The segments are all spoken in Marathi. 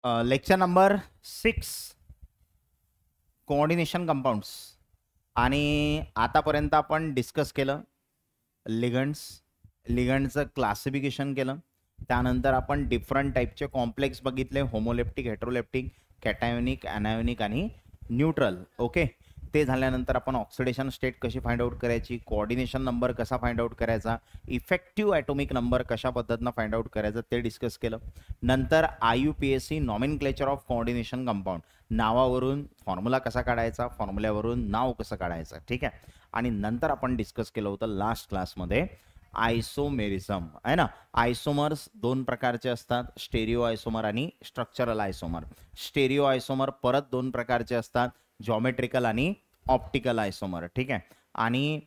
Lecture number 6 coordination compounds. आणि आतापर्यंत आपण डिस्कस केलं लिगंड्सचं क्लासिफिकेशन केलं. त्यानंतर आपण डिफरंट टाईपचे कॉम्प्लेक्स बघितले, होमोलेप्टिक, हेटेरोलेप्टिक, कॅटायोनिक, अनायोनिक आणि न्यूट्रल. ओके, ते झाल्यानंतर आपण ऑक्सिडेशन स्टेट कशी फाइंड आउट करायची, कोऑर्डिनेशन नंबर कसा फाइंड आउट करायचा, इफेक्टिव्ह ॲटॉमिक नंबर कशा पद्धतीनं फाइंड आउट करायचं ते डिस्कस केलं. नंतर IUPAC nomenclature of coordination compound, नावावरून फॉर्म्युला कसा काढायचा, फॉर्म्युल्यावरून नाव कसं काढायचं. ठीक आहे. आणि नंतर आपण डिस्कस केलं होतं लास्ट क्लासमध्ये आयसोमेरिझम आहे ना. आयसोमर्स दोन प्रकारचे असतात, स्टेरिओ आयसोमर आणि स्ट्रक्चरल आयसोमर. स्टेरिओ आयसोमर परत दोन प्रकारचे असतात, जॉमेट्रिकल आणि ऑप्टिकल आयसोमर. ठीक आहे. आणि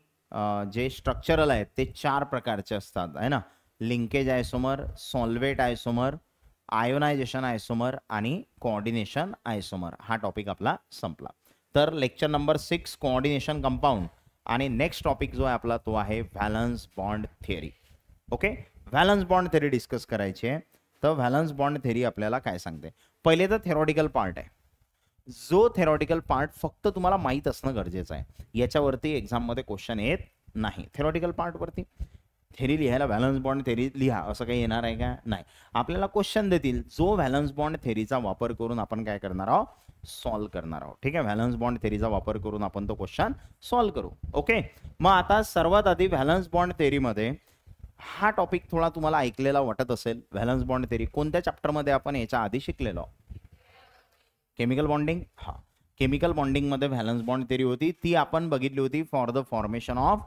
जे स्ट्रक्चरल आहेत ते चार प्रकारचे असतात आहे ना, लिंकेज आयसोमर, सॉल्वेट आयसोमर, आयोनायझेशन आयसोमर आणि कोऑर्डिनेशन आयसोमर. हा टॉपिक आपला संपला. तर लेक्चर नंबर 6 कोऑर्डिनेशन कंपाऊंड. आणि नेक्स्ट टॉपिक जो आहे आपला तो आहे valence bond theory. Okay, valence bond theory discuss करायची आहे. तर व्हॅलन्स बॉन्ड थिअरी आपल्याला काय सांगते, पहिले तर थेरॉटिकल पार्ट आहे. जो थेरॉटिकल पार्ट फक्त तुम्हाला माहीत असणं गरजेचं आहे, याच्यावरती एक्झाममध्ये क्वेश्चन येत नाही. थेरॉटिकल पार्टवरती थेरी लिहायला व्हॅलन्स बॉन्ड थेरी लिहा असं काही येणार आहे का, नाही. आपल्याला क्वेश्चन देतील, जो व्हॅलन्स बॉन्ड थेरीचा वापर करून आपण काय करणार आहोत, सॉल्व्ह करणार आहोत. ठीक आहे, व्हॅलन्स बॉन्ड थेरीचा वापर करून आपण तो क्वेश्चन सॉल्व्ह करू. ओके, मग आता सर्वात आधी व्हॅलन्स बॉन्ड थेरीमध्ये हा टॉपिक थोडा तुम्हाला ऐकलेला वाटत असेल. व्हॅलन्स बॉन्ड थेरी कोणत्या चॅप्टरमध्ये आपण याच्या आधी शिकलेलो, केमिकल बॉन्डिंग. हा, केमिकल बॉन्डिंगमध्ये व्हॅलन्स बॉन्ड थेरी होती, ती आपण बघितली होती for the formation of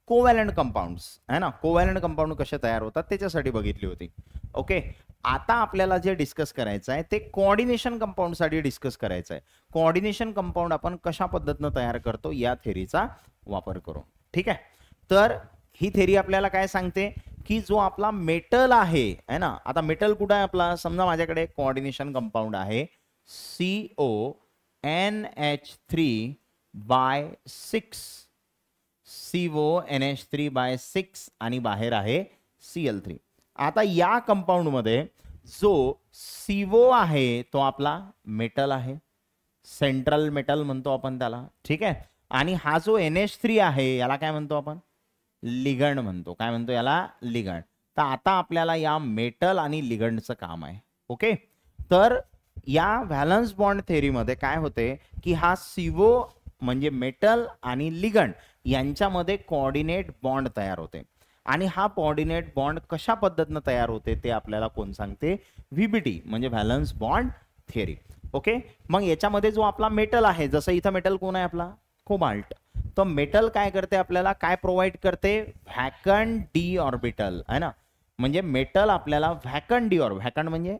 covalent compounds आहे ना. कोव्हॅलंट कंपाऊंड कसे तयार होतात त्याच्यासाठी बघितली होती. ओके, आता आपल्याला जे डिस्कस करायचं आहे ते कोऑर्डिनेशन कंपाऊंडसाठी डिस्कस करायचं आहे. कोऑर्डिनेशन कंपाऊंड आपण कशा पद्धतीनं तयार करतो या थेरीचा वापर करू. ठीक आहे. तर ही थेरी आपल्याला काय सांगते की जो आपला मेटल आहे ना, आता मेटल कुठं आहे आपला, समजा माझ्याकडे कोऑर्डिनेशन कंपाऊंड आहे CONH3/6, CONH3/6 आणि बाहेर आहे Cl3. आता या कंपाऊंड मध्ये जो CO आहे तो आपला मेटल आहे, सेंट्रल मेटल म्हणतो आपण त्याला. ठीक आहे. आणि हा जो NH3 आहे याला काय म्हणतो आपण, लिगंड म्हणतो. काय म्हणतो याला, लिगंड. तर आता आपल्याला या मेटल आणि लिगंडचं काम आहे. ओके, तर या व्हॅलन्स बॉन्ड थेरीमध्ये काय होते की हा CO म्हणजे मेटल आणि लिगंड यांच्यामध्ये कोऑर्डिनेट बॉन्ड तयार होते. आणि हा कोऑर्डिनेट बॉन्ड कशा पद्धतीनं तयार होते ते आपल्याला कोण सांगते, VBT म्हणजे व्हॅलन्स बॉन्ड थिअरी. ओके, मग याच्यामध्ये जो आपला मेटल आहे, जसं इथं मेटल कोण आहे आपला, कोबाल्ट. तर मेटल काय करते, आपल्याला काय प्रोव्हाइड करते, व्हॅकंट डी ऑर्बिटल आहे ना. म्हणजे मेटल आपल्याला व्हॅकंट डी व्हॅकंट म्हणजे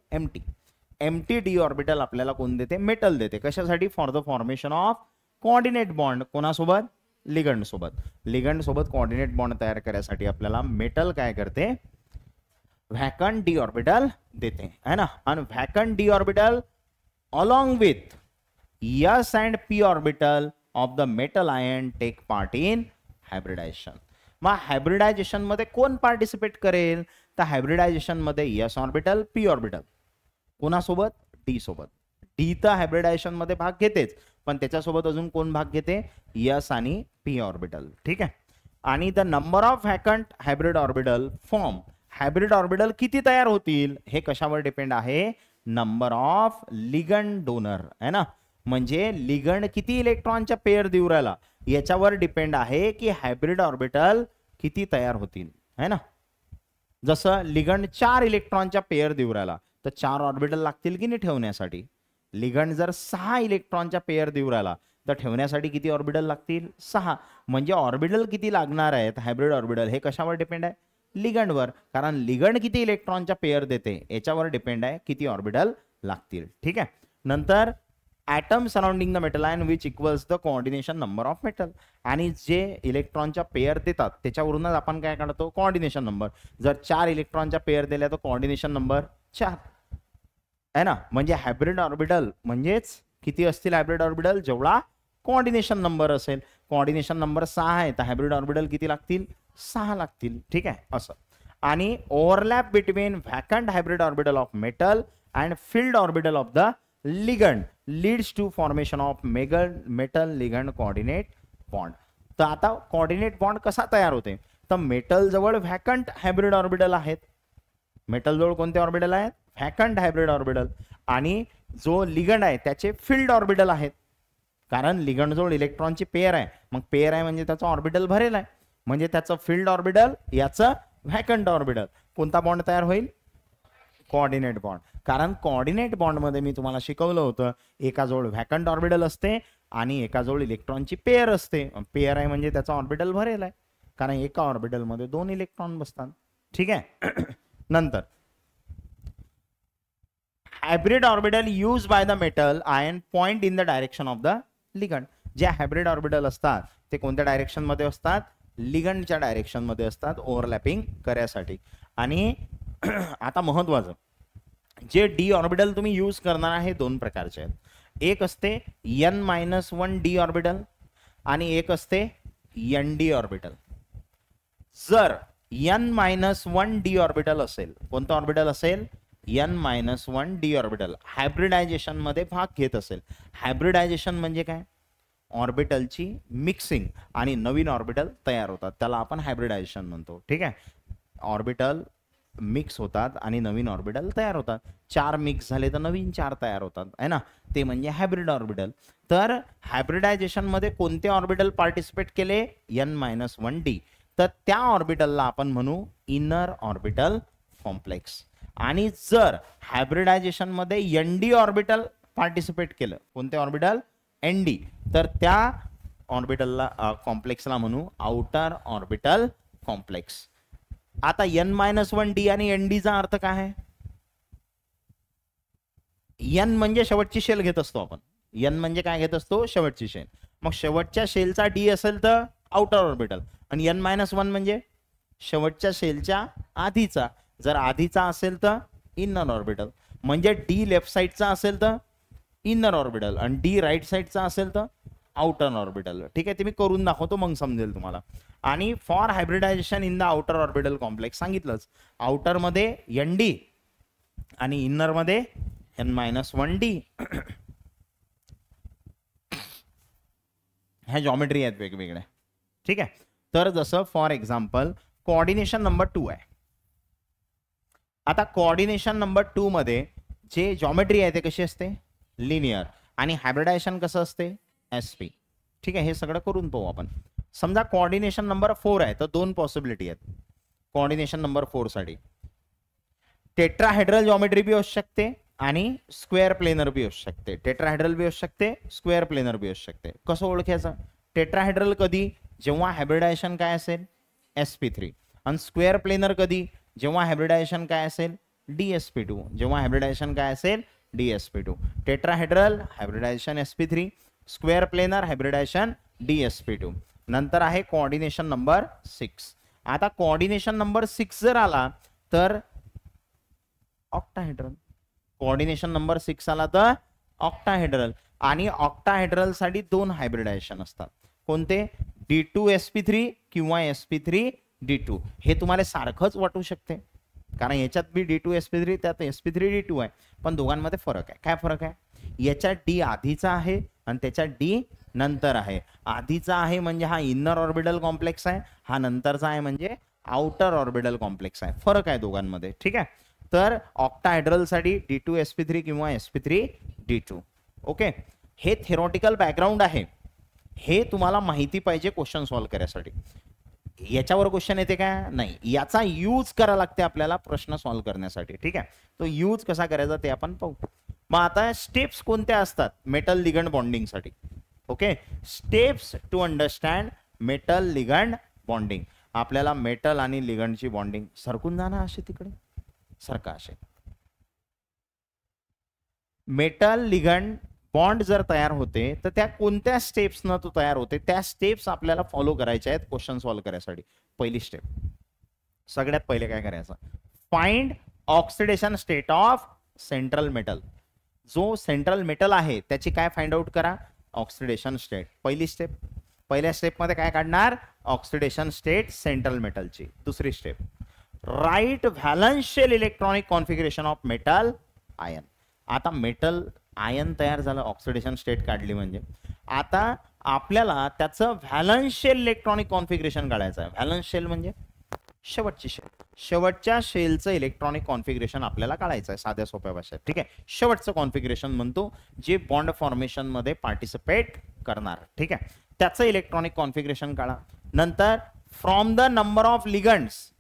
एम्प्टी डी ऑर्बिटल आपल्याला कोण देते, मेटल देते. कशासाठी, for the formation of coordinate bond. कोणासोबत, लिगंड सोबत. लिगंड सोबत कोऑर्डिनेट बॉन्ड तयार करण्यासाठी आपल्याला मेटल काय करते, व्हॅकंट डी ऑर्बिटल देते है ना. आणि vacant d orbital along with S and P orbital of the metal ion take part in hybridisation. मग हायब्रिडायझेशन मध्ये कोण पार्टिसिपेट करेल, तर हायब्रिडायझेशन मध्ये S ऑर्बिटल, P ऑर्बिटल. कोणासोबत, D सोबत. D तर हायब्रिडायझेशन मध्ये भाग घेतेच, पण त्याच्यासोबत अजून कोण भाग घेते, S आणि P ऑर्बिटल. ठीक आहे. आणि the number of vacant hybrid orbital form, hybrid orbital किती तयार होतील हे कशावर डिपेंड आहे, नंबर ऑफ लिगंड डोनर आहे ना. म्हणजे लिगंड किती इलेक्ट्रॉनच्या पेअर देऊ राहिला याच्यावर डिपेंड आहे की हायब्रिड ऑर्बिटल किती तयार होतील है ना. जसं लिगंड 4 इलेक्ट्रॉनच्या पेअर देऊ राहिला तर 4 ऑर्बिटल लागतील की नाही ठेवण्यासाठी. लिगंड जर 6 इलेक्ट्रॉनच्या पेअर देऊ राहिला तर ठेवण्यासाठी किती ऑर्बिटल लागतील, 6. म्हणजे ऑर्बिटल किती लागणार आहेत हायब्रिड ऑर्बिटल हे कशावर डिपेंड आहे, लिगंडवर. कारण लिगंड किती इलेक्ट्रॉनच्या पेअर देते याच्यावर डिपेंड आहे किती ऑर्बिटल लागतील. ठीक आहे. नंतर atom surrounding the metal ion which equals the coordination number of metal. आणि जे इलेक्ट्रॉनच्या पेअर देतात त्याच्यावरूनच आपण काय काढतो, कोऑर्डिनेशन नंबर. जर 4 इलेक्ट्रॉनच्या पेअर दिल्या तर कोऑर्डिनेशन नंबर 4 आहे ना. म्हणजे हायब्रिड ऑर्बिटल म्हणजेच किती असतील हायब्रिड ऑर्बिटल, जेवढा कोऑर्डिनेशन नंबर असेल. कोऑर्डिनेशन नंबर 6 आहे तर हायब्रिड ऑर्बिटल किती लागतील, 6 लागतील. ठीक आहे असं. आणि overlap between vacant hybrid orbital of metal and filled orbital of the ligand leads to formation of metal ligand coordinate bond. तर आता कोऑर्डिनेट बॉन्ड कसा तयार होते, तर मेटल जवळ व्हॅकंट हायब्रिड ऑर्बिटल आहेत. मेटल जवळ कोणते ऑर्बिटल आहेत, व्हॅकंट हायब्रिड ऑर्बिटल, आणि जो लिगंड आहे त्याचे फिल्ड ऑर्बिटल आहेत. कारण लिगंड जवळ इलेक्ट्रॉनची पेअर आहे, मग पेअर आहे म्हणजे त्याचा ऑर्बिटल भरेल आहे, म्हणजे त्याचं फिल्ड ऑर्बिटल याचं व्हॅकंट ऑर्बिटल. कोणता बॉन्ड तयार होईल, कोऑर्डिनेट बॉन्ड. कारण कोऑर्डिनेट बॉन्ड मध्ये मी तुम्हाला शिकवलं होतं एकाजवळ व्हॅकंट ऑर्बिटल असते आणि एकाजवळ इलेक्ट्रॉनची पेअर असते. पेअर आहे म्हणजे त्याचा ऑर्बिटल भरेल आहे, कारण एका ऑर्बिटल मध्ये 2 इलेक्ट्रॉन बसतात. ठीक आहे. नंतर hybrid orbital use by the metal ion point in the direction of the ligand. जे हायब्रिड ऑर्बिटल असतात ते कोणत्या डायरेक्शन मध्ये असतात, लिगंडच्या डायरेक्शन मध्ये असतात ओव्हरलॅपिंग करण्यासाठी. आणि आता महत्वाचं, जे डी ऑर्बिटल तुम्ही यूज करणार आहे 2 प्रकारचे आहेत. एक असते n-1 डी ऑर्बिटल आणि एक असते nd ऑर्बिटल. जर n-1 डी ऑर्बिटल असेल, कोणतं ऑर्बिटल असेल, n-1 डी ऑर्बिटल हायब्रिडायझेशन मध्ये भाग घेत असेल. हायब्रिडायझेशन म्हणजे काय, ऑर्बिटलची मिक्सिंग आणि नवीन ऑर्बिटल तयार होतात, त्याला आपण हायब्रिडायझेशन म्हणतो. ठीक आहे. ऑर्बिटल मिक्स होतात आणि नवीन ऑर्बिटल तयार होतात. 4 मिक्स झाले तर नवीन 4 तयार होतात आहे ना, ते म्हणजे हायब्रिड ऑर्बिटल. तर हायब्रिडायझेशन मध्ये कोणते ऑर्बिटल पार्टिसिपेट केले, n-1 डी, तर त्या ऑर्बिटलला आपण म्हणू इनर ऑर्बिटल कॉम्प्लेक्स. आणि जर हायब्रिडायझेशन मध्ये nd ऑर्बिटल पार्टिसिपेट केलं, कोणते ऑर्बिटल, nd, तर त्या ऑर्बिटलला कॉम्प्लेक्सला म्हणू आउटर ऑर्बिटल कॉम्प्लेक्स. आता n-1 डी आणि nd चा अर्थ काय आहे, n म्हणजे शेवटची शेल घेत असतो आपण, n म्हणजे काय घेत असतो, शेवटची शेल. मग शेवटच्या शेलचा डी असेल तर आउटर ऑर्बिटल, आणि n-1 म्हणजे शेवटच्या शेलच्या आधीचा. जर आधीचा असेल तर इनर ऑर्बिटल, म्हणजे डी लेफ्ट साइडचा असेल तर इनर ऑर्बिटल आणि डी राईट साइडचा असेल तर आउटर ऑर्बिटल. ठीक आहे, ते मी करून दाखवतो मग समजेल तुम्हाला. आणि for hybridisation in the outer orbital complex सांगितलंच, आउटर मध्ये nd आणि इनर मध्ये n-1 डी. ह्या जॉमेट्री आहेत वेगवेगळ्या. ठीक आहे. तर जसं फॉर एक्झाम्पल कोऑर्डिनेशन नंबर 2 आहे. आता कोऑर्डिनेशन नंबर 2 मध्ये जे जॉमेट्री आहे ते कशी असते, लिनियर, आणि हायब्रिडायझेशन कसं असते, sp. ठीक आहे, हे सगळं करून पाहू आपण. समजा कोऑर्डिनेशन नंबर 4 आहे तर 2 पॉसिबिलिटी आहेत कोऑर्डिनेशन नंबर 4 साठी. टेट्राहेड्रल जॉमेट्री भी असू शकते आणि स्क्वेअर प्लेनर भी असू शकते. टेट्राहेड्रल भी असू शकते, स्क्वेअर प्लेनर भी असू शकते. कसं ओळखायचं, टेट्राहेड्रल कधी, जेव्हा हायब्रिडायझेशन काय असेल, sp3, आणि स्क्वेअर प्लेनर कधी, जेव्हा हायब्रिडायझेशन काय असेल, dsp2, जेव्हा हायब्रिडायझेशन काय असेल, dsp2. Tetrahedral hybridisation sp3, square planar hybridisation dsp2. नंतर आहे कोऑर्डिनेशन नंबर 6. आता कोऑर्डिनेशन नंबर 6 जर आला तर ऑक्टाहेड्रल. कोऑर्डिनेशन नंबर 6 आला तर ऑक्टाहेड्रल, आणि ऑक्टाहेड्रल साठी 2 हायब्रिडायझेशन असतात. कोणते, d2sp3 किंवा sp3d2. हे तुम्हाला सारखंच वाटू शकते कारण याच्यात बी d2sp3 त्यात sp3d2 आहे, पण दोघांमध्ये फरक आहे. काय फरक आहे, याच्यात d आधीचा आहे आणि त्याच्यात d नंतर आहे. आधीचा आहे म्हणजे हा इनर ऑर्बिटल कॉम्प्लेक्स आहे, हा नंतरचा आहे म्हणजे आउटर ऑर्बिटल कॉम्प्लेक्स आहे. फरक आहे दोघांमध्ये. ठीक आहे. तर ऑक्टाहेड्रल साठी d2sp3 किंवा sp3d2. ओके, हे थेरॉटिकल बॅकग्राऊंड आहे, हे तुम्हाला माहिती पाहिजे क्वेश्चन सॉल्व्ह करण्यासाठी. याच्यावर क्वेश्चन येते का, नाही, याचा यूज करायला लागते आपल्याला प्रश्न सॉल्व्ह करण्यासाठी. ठीक आहे, तो यूज कसा करायचा ते आपण पाहू. मग आता स्टेप्स कोणत्या असतात मेटल लिगंड बॉन्डिंग साठी. Okay, steps to understand metal ligand bonding. आपल्याला मेटल आणि लिगंडची बॉन्डिंग, सरकून जाणं असे तिकडे, सारखा असे. मेटल लिगंड बॉन्ड जर तयार होते तर त्या कोणत्या स्टेप्स न तो तयार होते, त्या स्टेप्स आपल्याला फॉलो करायच्या आहेत क्वेश्चन सॉल्व्ह करण्यासाठी. पहिली स्टेप, सगळ्यात पहिले काय करायचं, find oxidation state of central metal. जो सेंट्रल मेटल आहे त्याची काय फाइंड आउट करा, ऑक्सिडेशन स्टेट. पहिली स्टेप. पहिल्या स्टेप मध्ये काय काढणार, ऑक्सिडेशन स्टेट सेंट्रल मेटलची. दुसरी step, write valence shell electronic configuration of metal ion. आता मेटल आयन तयार झालं, ऑक्सिडेशन स्टेट काढली म्हणजे आता आपल्याला त्याचं व्हॅलन्स शेल इलेक्ट्रॉनिक कॉन्फिगरेशन काढायचं आहे. व्हॅलन्स शेल म्हणजे शेवटची शेल, शेवटच्या शेलचं इलेक्ट्रॉनिक कॉन्फिगरेशन आपल्याला काढायचं आहे साध्या सोप्या भाषेत. ठीक आहे, शेवटचं कॉन्फिगरेशन म्हणतो जे बॉन्ड फॉर्मेशन मध्ये पार्टिसिपेट करणार. ठीक आहे, त्याचं इलेक्ट्रॉनिक कॉन्फिगरेशन काढा. नंतर फ्रॉम द नंबर ऑफ लिगंड्स,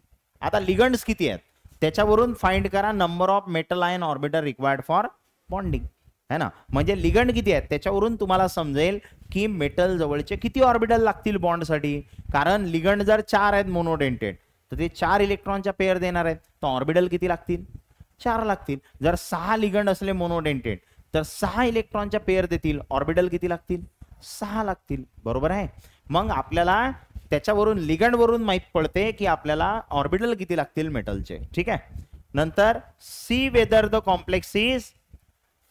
आता लिगंड्स किती आहेत त्याच्यावरून फाइंड करा number of metal ion orbital required for bonding, है ना. म्हणजे लिगंड किती आहेत त्याच्यावरून तुम्हाला समजेल की मेटल जवळचे किती ऑर्बिटल लागतील बॉन्डसाठी. कारण लिगंड जर 4 आहेत मोनोडेंटेड तर ते 4 इलेक्ट्रॉनच्या पेअर देणार आहेत, तर ऑर्बिटल किती लागतील, 4 लागतील. जर 6 लिगंड असले मोनोडेंटेड तर 6 इलेक्ट्रॉनच्या पेअर देतील, ऑर्बिटल किती लागतील, 6 लागतील. बरोबर आहे. मग आपल्याला त्याच्यावरून लिगंड वरून माहित पडते की आपल्याला ऑर्बिटल किती लागतील मेटलचे. ठीक आहे. नंतर see whether the complex is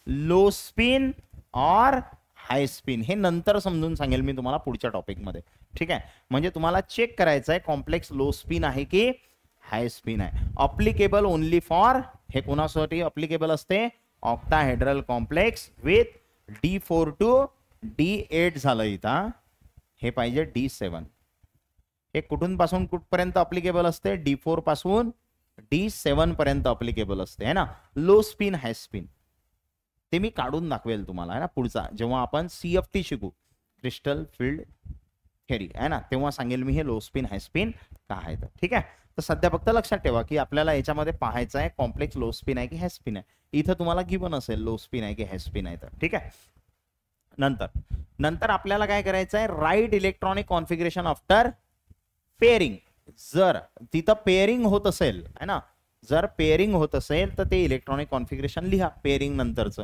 low spin और हाय स्पिन, हे नंतर समजून सांगेल मी तुम्हाला पुढच्या टॉपिक मध्ये. ठीक आहे, म्हणजे तुम्हाला चेक करायचं आहे कॉम्प्लेक्स लो स्पिन आहे की हाय स्पिन आहे. अप्लिकेबल ओनली फॉर, हे कोणासाठी अप्लिकेबल असते, octahedral complex with D4 to D8 झालं इथं, हे पाहिजे D7. हे कुठून पासून कुठपर्यंत अप्लिकेबल असते, D4 पासून D7 पर्यंत अप्लिकेबल असते, है ना. लो स्पिन हाय स्पिन ते मी काढून दाखवेल तुम्हाला, है ना, पुढचा जेव्हा आपण CFT शिकू, क्रिस्टल फील्ड थेअरी, है ना, तेव्हा सांगेल मी हे लो स्पिन हाय स्पिन का आहे. तर ठीक आहे, तर सध्या फक्त लक्षात ठेवा की आपल्याला याच्यामध्ये पाहायचं आहे कॉम्प्लेक्स लो स्पिन आहे की हाय स्पिन आहे. इथं तुम्हाला गिवन असेल लो स्पिन आहे की हाय स्पिन आहे. तर ठीक आहे. नंतर आपल्याला काय करायचं आहे, write electronic configuration after pairing. जर तिथं पेअरिंग होत असेल, है ना, जर पेअरिंग होत असेल तर ते इलेक्ट्रॉनिक कॉन्फिगरेशन लिहा पेअरिंग नंतरचं.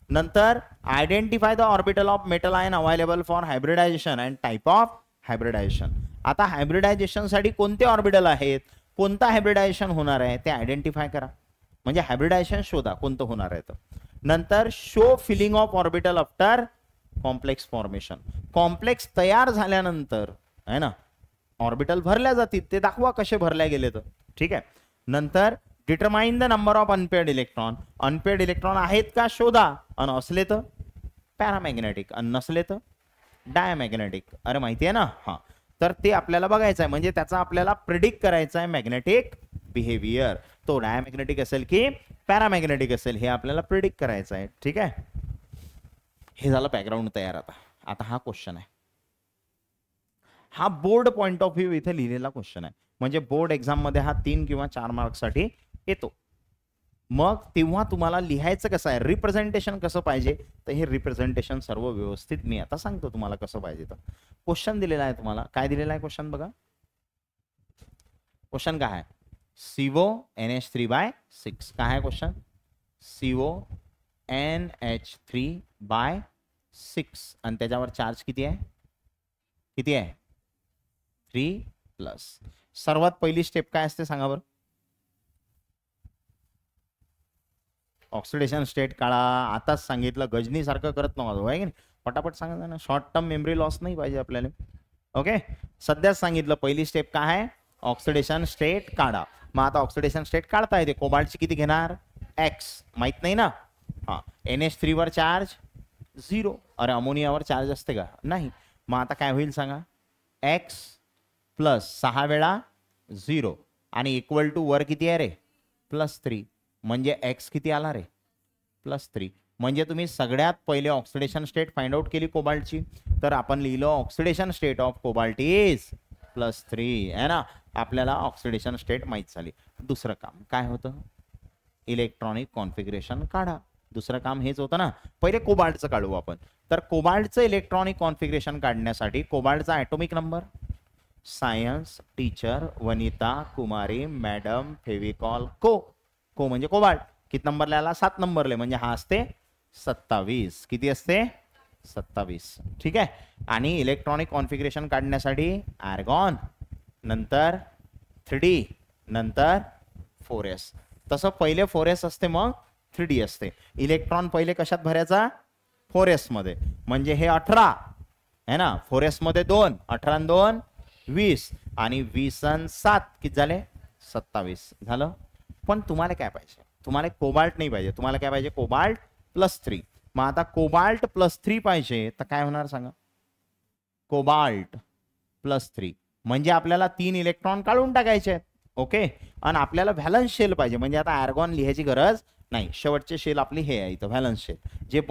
नंतर identify the orbital of metal ion available for hybridisation and type of hybridisation. आता हायब्रिडायझेशन साठी कोणते ऑर्बिटल आहेत, कोणता हायब्रिडायझेशन होणार आहे ते आयडेंटिफाय करा, म्हणजे हायब्रिडायझेशन शोधा कोणतं होणार आहे. नंतर show filling of orbital after complex formation. Complex तयार झाल्यानंतर, है ना, ऑर्बिटल भरल्या जातील ते दाखवा कसे भरल्या गेले तर. ठीक आहे. नंतर determine the number of unpaired electron. Unpaired electron आहेत का शोधा, आणि असले तर पॅरामॅग्नेटिक, आणि नसले तर डायमॅग्नेटिक. अरे माहिती आहे ना. हा, तर ते आपल्याला बघायचं आहे, म्हणजे त्याचा आपल्याला प्रिडिक्ट करायचा आहे मॅग्नेटिक बिहेवियर. तो डायमॅग्नेटिक असेल की पॅरामॅग्नेटिक असेल हे आपल्याला प्रिडिक्ट करायचं आहे. ठीक आहे, हे झालं बॅकग्राऊंड तयार. आता हा क्वेश्चन आहे, हा बोर्ड पॉइंट ऑफ व्ह्यू इथे लिहिलेला क्वेश्चन आहे, म्हणजे बोर्ड एक्झाम मध्ये हा 3 किंवा 4 मार्क्स साठी येतो. मग तेव्हा तुम्हाला लिहायचं कसं आहे, रिप्रेझेंटेशन कसं पाहिजे, तर हे रिप्रेझेंटेशन सर्व व्यवस्थित मी आता सांगतो तुम्हाला कसं पाहिजे. तर क्वेश्चन दिलेला आहे तुम्हाला, काय दिलेला आहे क्वेश्चन बघा. क्वेश्चन काय आहे, CO NH3/6. काय आहे क्वेश्चन, CONH3/6 आणि त्याच्यावर चार्ज किती आहे, 3+. सर्वात पहिली स्टेप काय असते सांगा बरं, ऑक्सिडेशन स्टेट काढा. आताच सांगितलं, गजनी सारखं करत नव्हतं आहे की नाही, पटापट सांगा ना, शॉर्ट टर्म मेमरी लॉस नाही पाहिजे आपल्याला. ओके, सध्याच सांगितलं पहिली स्टेप काय आहे, ऑक्सिडेशन स्टेट काढा. मग आता ऑक्सिडेशन स्टेट काढता येते. कोबाल्टची किती घेणार, X माहित नाही ना. हा, NH3 वर चार्ज 0. अरे अमोनियावर चार्ज असते का, नाही. मग आता काय होईल सांगा, X प्लस 6 वेळा 0 आणि इक्वल टू वर किती आहे रे, +3. म्हणजे X किती आला रे, +3. म्हणजे तुम्ही सगळ्यात पहिले ऑक्सिडेशन स्टेट फाइंड आउट केली कोबाल्टची, तर आपण लिहिलं oxidation state of cobalt is +3, है ना. आपल्याला ऑक्सिडेशन स्टेट माहित झाली. दुसरं काम काय होतं, इलेक्ट्रॉनिक कॉन्फिगरेशन काढा. दुसरं काम हेच होतं ना, पहिले कोबाल्टचं काढू आपण. तर कोबाल्टचं इलेक्ट्रॉनिक कॉन्फिगरेशन काढण्यासाठी कोबाल्टचा atomic number, science teacher Vanita Kumari madam Fevicol को म्हणजे कोबाल्ट किती नंबरला आला, 7 नंबरले, म्हणजे हा असते 27. किती असते, 27. ठीक आहे. आणि इलेक्ट्रॉनिक कॉन्फिगरेशन काढण्यासाठी आर्गॉन, नंतर 3D, नंतर 4s. तसं पहिले 4s असते मग 3D असते. इलेक्ट्रॉन पहिले कशात भरायचा, 4s मध्ये, म्हणजे हे 18 है ना. 4s मध्ये 2, 18 आणि 2 20 आणि 20 आणि 7 किती झाले, 27 झालं. पण तुम्हाला काय पाहिजे, तुम्हाला कोबाल्ट नाही पाहिजे, तुम्हाला काय पाहिजे, कोबाल्ट +3. मग आता कोबाल्ट +3 पाहिजे तर काय होणार सांगा, कोबाल्ट +3 म्हणजे आपल्याला 3 इलेक्ट्रॉन काढून टाकायचे आहेत. ओके, आणि आपल्याला व्हॅलन्स शेल पाहिजे, म्हणजे आता आर्गॉन लिहायची गरज नाही. शेवटचे शेल आपली हे आहे इथं, व्हॅलन्स शेल, जे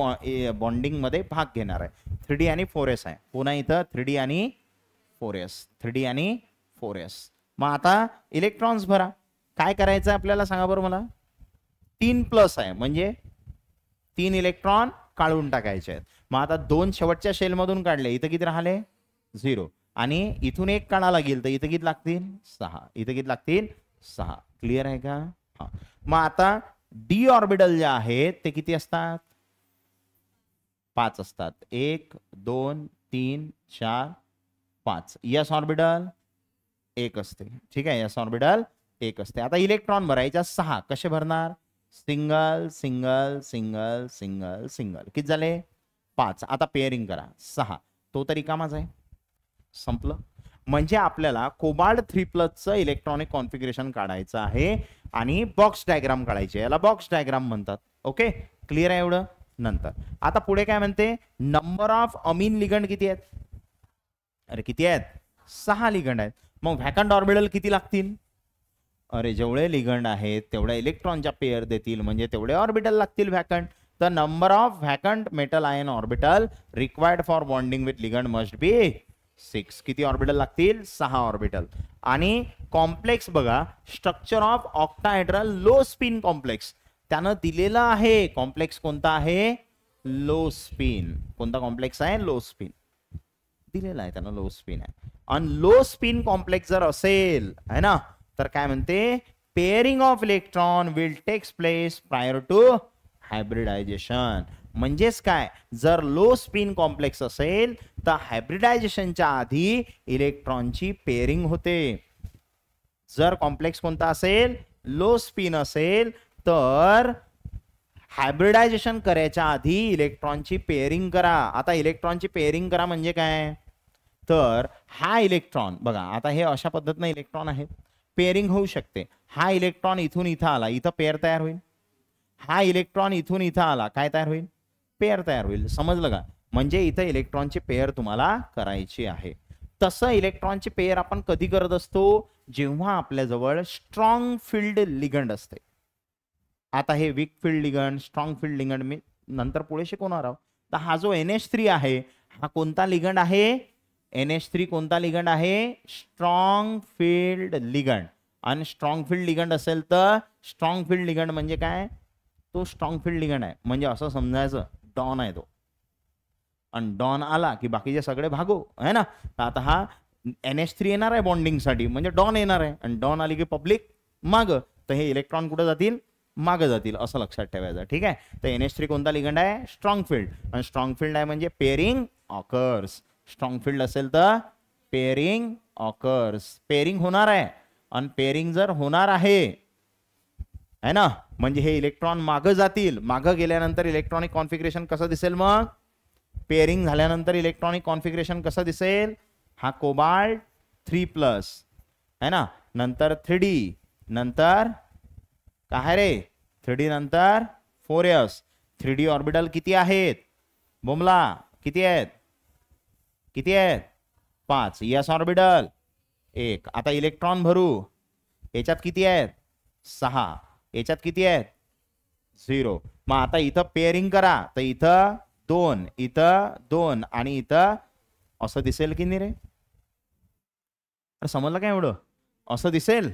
बॉन्डिंग मध्ये भाग घेणार आहे. 3D आणि 4s आहे. पुन्हा इथं 3D आणि 4s, 3D आणि 4s. मग आता इलेक्ट्रॉन्स भरा. काय करायचं आपल्याला सांगा बरं मला. 3+ आहे म्हणजे 3 इलेक्ट्रॉन काढून टाकायचे आहेत. मग आता 2 शेवटच्या शेल मधून काढले, इथं किती राहिले 0, आणि इथून 1 काढा लागेल तर इथं किती लागतील 6, इथं किती लागतील 6. क्लिअर आहे का. हा, मग आता डी ऑर्बिटल जे आहेत ते किती असतात, 5 असतात. 1 2 3 4 5. यस ऑर्बिटल 1 असते. ठीक आहे, यस ऑर्बिटल 1 असते. आता इलेक्ट्रॉन भरायच्या 6. कसे भरणार, single single single single single. किती झाले 5. आता पेअरिंग करा 6, तो तरी कामाच आहे, संपलं. म्हणजे आपल्याला कोबाल्ट 3+ चं इलेक्ट्रॉनिक कॉन्फिगरेशन काढायचं आहे आणि बॉक्स डायग्राम काढायचे, याला बॉक्स डायग्राम म्हणतात. ओके, क्लिअर आहे एवढं. नंतर आता पुढे काय म्हणते, नंबर ऑफ अमीन लिगंड किती आहेत, अरे किती आहेत, 6 लिगंड आहेत. मग व्हॅकंट ऑर्बिटल किती लागतील, अरे जेवढे लिगंड आहेत तेवढ्या इलेक्ट्रॉनच्या पेअर देतील, म्हणजे तेवढे ऑर्बिटल लागतील vacant. The number of vacant metal ion orbital required for bonding with ligand must be 6. किती ऑर्बिटल लागतील, 6 ऑर्बिटल. आणि कॉम्प्लेक्स बघा, structure of octahedral low spin complex त्यानं दिलेला आहे. कॉम्प्लेक्स कोणता आहे, लो स्पिन. कोणता कॉम्प्लेक्स आहे, लो स्पिन दिलेला आहे त्यानं, लो स्पिन आहे. आणि लो स्पिन कॉम्प्लेक्स जर असेल है ना, तर काय म्हणते, pairing of electron will takes place prior to hybridisation. म्हणजेच काय, जर लो स्पिन कॉम्प्लेक्स असेल तर हायब्रिडायझेशनच्या आधी इलेक्ट्रॉनची पेअरिंग होते. जर कॉम्प्लेक्स कोणता असेल, लो स्पिन असेल, तर हायब्रिडायझेशन करायच्या आधी इलेक्ट्रॉनची पेअरिंग करा. आता इलेक्ट्रॉनची पेअरिंग करा म्हणजे काय, तर हा इलेक्ट्रॉन बघा, आता हे अशा पद्धतीने इलेक्ट्रॉन आहे, पेअरिंग होऊ शकते. हा इलेक्ट्रॉन इथून इथं आला, इथं पेअर तयार होईल. हा इलेक्ट्रॉन इथून इथं आला, काय तयार होईल, पेअर तयार होईल. समजलं का, म्हणजे इथं इलेक्ट्रॉनची पेअर तुम्हाला करायची आहे. तसं इलेक्ट्रॉनची पेअर आपण कधी करत असतो, जेव्हा आपल्याजवळ स्ट्रॉंग फील्ड लिगंड असते. आता हे weak field ligand, strong field ligand मी नंतर पुढे शिकवणार आहोत. तर हा जो NH3 आहे हा कोणता लिगंड आहे, NH3 कोणता लिगंड आहे, स्ट्रॉंग फील्ड लिगंड. आणि स्ट्रॉंग फील्ड लिगंड असेल तर स्ट्रॉंग फील्ड लिगंड म्हणजे काय, तो स्ट्रॉंग फील्ड लिगंड आहे. म्हणजे असं समजायचं डॉन आहे तो, आणि डॉन आला की बाकीचे सगळे भागो है ना. आता हा NH3 येणार आहे बॉन्डिंग साठी, म्हणजे डॉन येणार आहे, आणि डॉन आली की पब्लिक माग, तर हे इलेक्ट्रॉन कुठे जातील, मागे जातील, असं लक्षात ठेवायचं. ठीक आहे, तर NH3 कोणता लिगंड आहे, स्ट्रॉंग फील्ड. आणि स्ट्रॉंग फील्ड आहे म्हणजे पेअरिंग ऑकर्स. स्ट्रॉंग फील्ड असेल तर पेअरिंग ऑकर्स, पेअरिंग होणार आहे. आणि पेअरिंग जर होणार आहे ना, म्हणजे हे इलेक्ट्रॉन मागं जातील. मागं गेल्यानंतर इलेक्ट्रॉनिक कॉन्फिगरेशन कसं दिसेल, मग पेअरिंग झाल्यानंतर इलेक्ट्रॉनिक कॉन्फिगरेशन कसं दिसेल, हा कोबाल्ट 3+ है ना, नंतर 3D, नंतर काय रे 3D नंतर 4s. 3D ऑर्बिटल किती आहेत, बोमला किती आहेत, किती आहेत 5. Yes orbital 1. आता इलेक्ट्रॉन भरू, याच्यात किती आहेत 6, याच्यात किती आहेत 0. मग आता इथं पेअरिंग करा, तर इथं 2, इथं 2, आणि इथं असं दिसेल की नाही रे, अरे समजलं काय एवढं, असं दिसेल.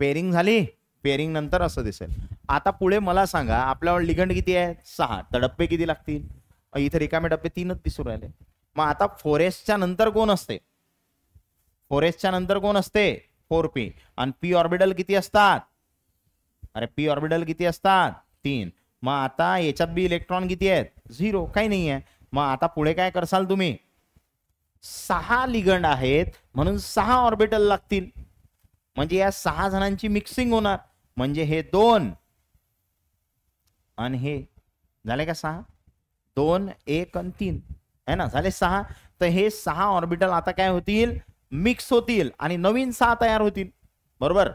पेअरिंग झाली, पेअरिंग नंतर असं दिसेल. आता पुढे मला सांगा, आपल्यावर लिगंड किती आहे 6, तर डब्बे किती लागतील, इथे रिकामे डब्बे 3च दिसू राहिले. मग आता 4sच्या नंतर कोण असते, 4sच्या नंतर कोण असते 4p. आणि p ऑर्बिटल किती असतात, अरे p ऑर्बिटल किती असतात 3. मग आता याच्यात बी इलेक्ट्रॉन किती आहेत 0, काही नाही आहे. मग आता पुढे काय करसाल तुम्ही, 6 लिगंड आहेत म्हणून 6 ऑर्बिटल लागतील. म्हणजे या 6 जणांची मिक्सिंग होणार, म्हणजे हे 2 आणि हे झाले का 6, 2 1 आणि 3 है ना, झाले 6. तर हे 6 ऑर्बिटल आता काय होतील, मिक्स होतील आणि नवीन 6 तयार होतील, बरोबर.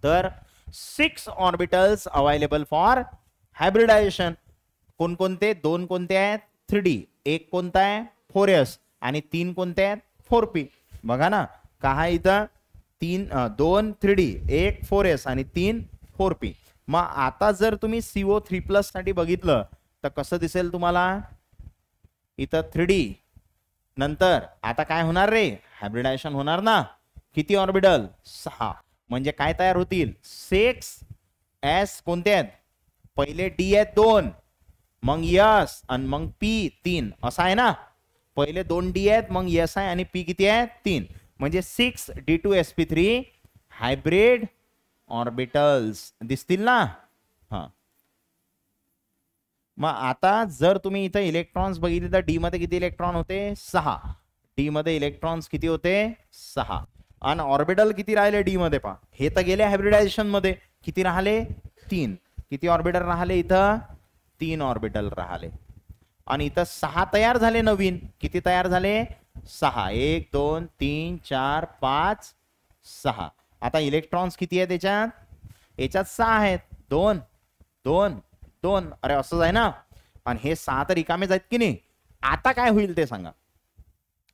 तर 6 ऑर्बिटल्स अवेलेबल फॉर हायब्रिडायझेशन. कोणकोणते? 2 कोणते आहेत? 3D. एक कोणता आहे? 4s. आणि 3 कोणते आहेत? 4p. बघा ना का आहे इथं 2 3D, 1 4s आणि 3 4p. मग आता जर तुम्ही CO3+ साठी बघितलं तर कसं दिसेल तुम्हाला? इथं 3D. नंतर आता काय होणार रे? हायब्रिडायझेशन होणार ना. किती ऑर्बिटल? 6. म्हणजे काय तयार होतील? 6s. कोणते आहेत? पहिले D आहेत 2, मग S आणि मग P 3. असं आहे ना. पहिले 2 D आहेत, मग S आहे आणि P किती आहेत? 3. म्हणजे 6d2sp3 हायब्रिड ऑर्बिटल्स दिसतील ना. हा. मग आता जर तुम्ही इथं इलेक्ट्रॉन्स बघितले तर डी मध्ये किती इलेक्ट्रॉन होते? 6. डी मध्ये इलेक्ट्रॉन्स किती होते? 6. आणि ऑर्बिटल किती राहिले डी मध्ये? पहा, हे तर गेले हायब्रिडायझेशन मध्ये. किती राहिले? 3. किती ऑर्बिटल राहिले इथं? 3 ऑर्बिटल राहिले. आणि इथं 6 तयार झाले नवीन. किती तयार झाले? 6. 1 2 3 4 5 6. आता इलेक्ट्रॉन्स किती आहेत याच्यात? याच्यात 6 आहेत. 2 2 2. अरे असंच आहे ना. आणि हे 6 तर रिकामेच आहेत की नाही. आता काय होईल ते सांगा.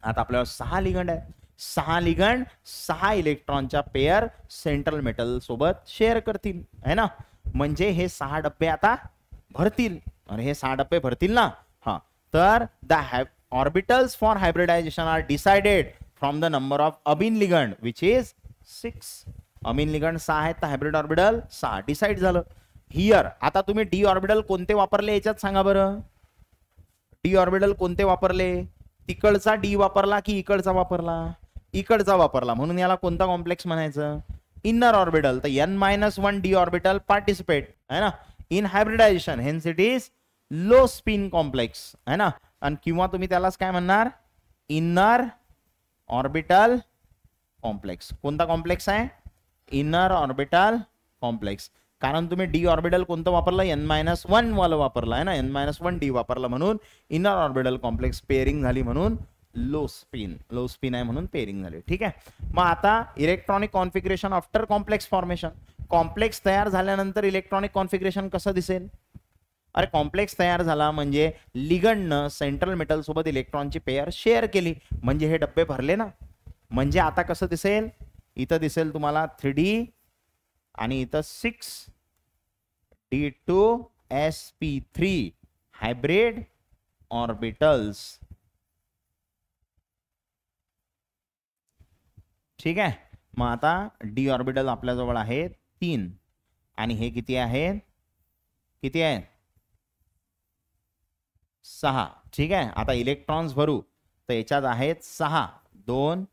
आता आपल्याला 6 लिगंड आहे. 6 लिगंड 6 इलेक्ट्रॉनच्या पेअर सेंट्रल मेटल सोबत शेअर करतील है ना. म्हणजे हे 6 डब्बे आता भरतील. आणि हे 6 डब्बे भरतील ना. हा. तर the orbitals for hybridisation are decided from the number of amine ligand which is 6. Amine ligand 6 आहेत तर हायब्रिड ऑर्बिटल 6 डिसाइड झालं. हियर आता तुम्ही डी ऑर्बिटल कोणते वापरले याच्यात सांगा बरं. डी ऑर्बिटल कोणते वापरले? तिकडचा डी वापरला की इकडचा वापरला? इकडचा वापरला. म्हणून याला कोणता कॉम्प्लेक्स म्हणायचं? Inner orbital. तर n-1 डी ऑर्बिटल पार्टिसिपेट है ना in hybridisation. Hence it is low spin complex है ना. आणि किंवा तुम्ही त्यालाच काय म्हणणार? Inner orbital complex. कोणता कॉम्प्लेक्स आहे? Inner orbital complex. कारण तुम्ही डी ऑर्बिटल कोणतं वापरलं? n-1 वाला वापरलं आहे ना. n-1 डी वापरलं म्हणून इनर ऑर्बिटल कॉम्प्लेक्स पेअरिंग झाली म्हणून लो स्पिन आहे म्हणून पेअरिंग झाली. ठीक आहे. मग आता electronic configuration after complex formation. Complex तयार झाल्यानंतर इलेक्ट्रॉनिक कॉन्फिगरेशन कसं दिसेल? अरे कॉम्प्लेक्स तयार झाला म्हणजे लिगंडनं सेंट्रल मेटल सोबत इलेक्ट्रॉनची पेअर शेअर केली म्हणजे हे डब्बे भरले ना. म्हणजे आता कसं दिसेल? इथं दिसेल तुम्हाला 3D आणि इथं 6d2sp3 हायब्रिड ऑर्बिटल्स. ठीक आहे. मग आता डी ऑर्बिटल आपल्याजवळ आहे 3 आणि हे किती आहेत? किती आहेत? 6. ठीक आहे. आता इलेक्ट्रॉन्स भरू तर याच्यात आहेत 6 2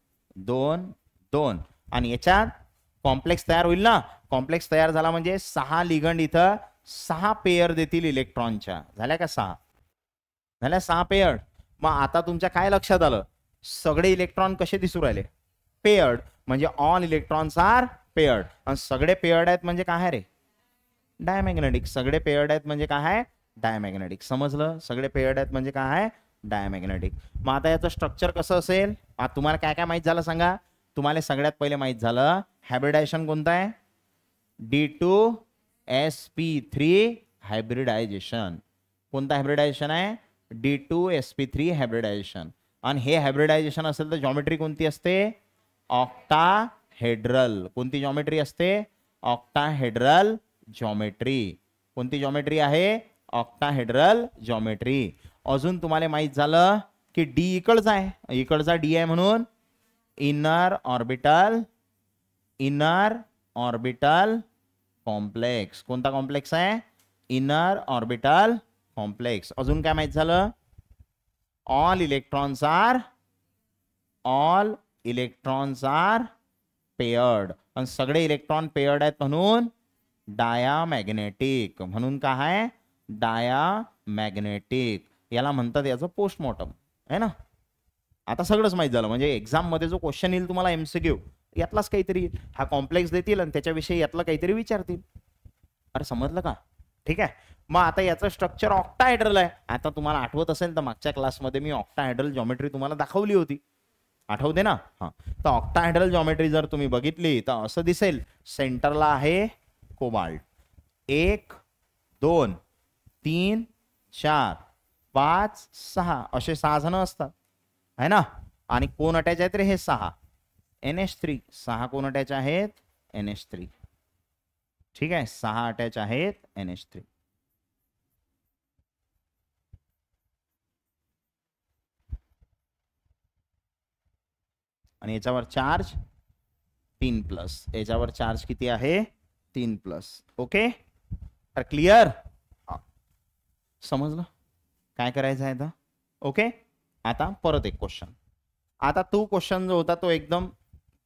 2 2 आणि याच्यात कॉम्प्लेक्स तयार होईल ना. कॉम्प्लेक्स तयार झाला म्हणजे 6 लिगंड इथं 6 पेअर देतील इलेक्ट्रॉनच्या. झाल्या का? 6 झाल्या. 6 पेअर. मग आता तुमच्या काय लक्षात आलं? सगळे इलेक्ट्रॉन कसे दिसू राहिले? पेअर्ड. म्हणजे ऑल इलेक्ट्रॉन्स आर पेअर्ड. आणि सगळे पेअर्ड आहेत म्हणजे काय रे? डायमॅग्नेटिक. सगळे पेअर्ड आहेत म्हणजे काय आहे? डायमॅग्नेटिक. समजलं? सगळे पेअर्ड आहेत म्हणजे काय आहे? डायमॅग्नेटिक. मग आता याचं स्ट्रक्चर कसं असेल? आता तुम्हाला काय काय माहित झालं सांगा. तुम्हाला सगळ्यात पहिले माहित झालं हायब्रिडायझेशन कोणतं आहे? D2sp3 hybridisation. कोणतं हायब्रिडायझेशन आहे? D2sp3 hybridisation. आणि हे हायब्रिडायझेशन असेल तर जॉमेट्री कोणती असते? ऑक्टाहेड्रल. कोणती जॉमेट्री असते? Octahedral geometry. कोणती जॉमेट्री आहे? Octahedral geometry. अजून तुम्हाला माहित झालं की डी इकडचा आहे. इकडचा डी आहे म्हणून इनर ऑर्बिटल कॉम्प्लेक्स. कोणता कॉम्प्लेक्स आहे? Inner orbital complex. अजून काय माहित झालं? All electrons are paired. आणि सगळे इलेक्ट्रॉन पेअर्ड आहेत म्हणून डायामॅग्नेटिक. म्हणून काय आहे? डायामॅग्नेटिक. याला म्हणतात याचं पोस्टमॉर्टम आहे ना. आता सगळंच माहित झालं. म्हणजे एक्झाम मध्ये जो क्वेश्चन येईल तुम्हाला MCQ यातलाच काहीतरी हा कॉम्प्लेक्स देतील आणि त्याच्याविषयी यातलं काहीतरी विचारतील. अरे समजलं का? ठीक आहे. मग आता याचं स्ट्रक्चर ऑक्टाहेड्रल आहे. आता तुम्हाला आठवत असेल तर मागच्या क्लासमध्ये मी ऑक्टाहेड्रल जॉमेट्री तुम्हाला दाखवली होती. आठवते ना? हा. तर ऑक्टाहेड्रल जॉमेट्री जर तुम्ही बघितली तर असं दिसेल. सेंटरला आहे कोबाल्ट. 1 2 3 4 5 6 असे 6 जण असतात है ना. आणि कोण अटॅच आहेत रे हे 6 NH3. 6 कोण अटॅच आहेत NH3. ठीक आहे 6 अटॅच आहेत NH3. आणि याच्यावर चार्ज 3+. याच्यावर चार्ज किती आहे 3+. ओके तर क्लिअर समजलं काय करायचं आहे आता. ओके आता परत एक क्वेश्चन. आता तो क्वेश्चन जो होता तो एकदम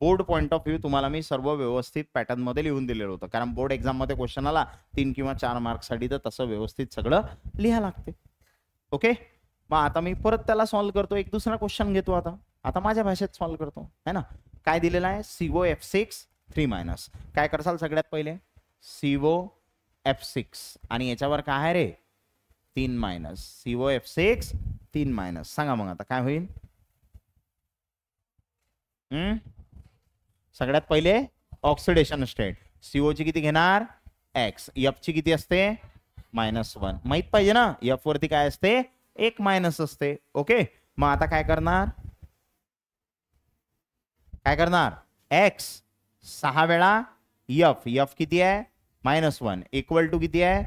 बोर्ड पॉइंट ऑफ व्ह्यू तुम्हाला मी सर्व व्यवस्थित पॅटर्न मध्ये लिहून दिलेलं होतं. कारण बोर्ड एक्झाम मध्ये क्वेश्चन आला 3 किंवा 4 मार्क्ससाठी तर तसं व्यवस्थित सगळं लिहा लागते. ओके मग आता मी परत त्याला सॉल्व्ह करतो. एक दुसरा क्वेश्चन घेतो आता माझ्या भाषेत सॉल्व्ह करतो है ना. काय दिलेलं आहे COF6 3-. काय करसाल सगळ्यात पहिले COF6 आणि याच्यावर काय आहे रे 3-. COF6 3-. सांगा मग आता काय होईल. सगळ्यात पहिले ऑक्सिडेशन स्टेट. CO ची किती घेणार X. F ची किती असते -1. माहित पाहिजे ना F वरती काय असते 1- असते. ओके मग आता काय करणार X 6 वेळा F किती आहे -1 इक्वल टू किती आहे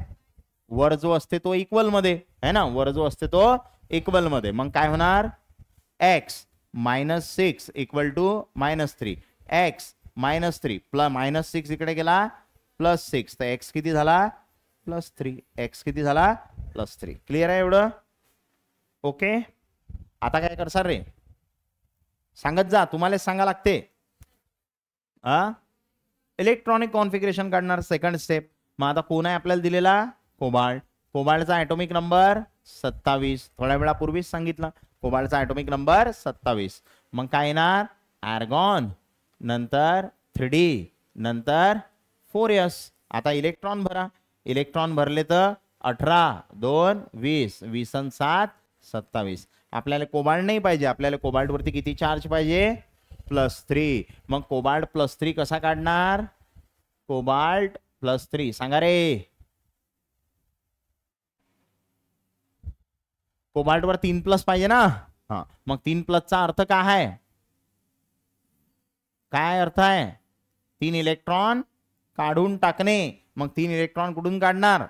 वर जो असते तो इक्वल मध्ये है ना. वर जो असते तो इक्वल मध्ये. मग काय होणार X -6 इक्वल टू -3. X -3 -6 इकडे गेला +6 तर X किती झाला +3. X किती झाला +3. क्लिअर आहे एवढं. ओके आता काय करसाल रे सांगत जा तुम्हाला सांगा लागते. इलेक्ट्रॉनिक कॉन्फिगरेशन काढणार सेकंड स्टेप. मग आता कोण आहे आपल्याला दिलेला कोबाल्ट. कोबाल्टचा atomic number 27. थोड्या वेळापूर्वीच सांगितलं कोबाल्टचा ॲटॉमिक नंबर 27. मग काय येणार आर्गॉन नंतर 3D नंतर 4s. आता इलेक्ट्रॉन भरा. इलेक्ट्रॉन भरले तर 18 2 20 20 आणि 7 27. आपल्याला कोबाल्ट नाही पाहिजे. आपल्याला कोबाल्ट वरती किती चार्ज पाहिजे +3. मग कोबाल्ट +3 कसा काढणार कोबाल्ट +3 सांगा रे. कोबाल्ट वर 3+ पाहिजे ना. हा मग 3+ चा अर्थ काय आहे काय अर्थ आहे 3 इलेक्ट्रॉन काढून टाकणे. मग 3 इलेक्ट्रॉन कुठून काढणार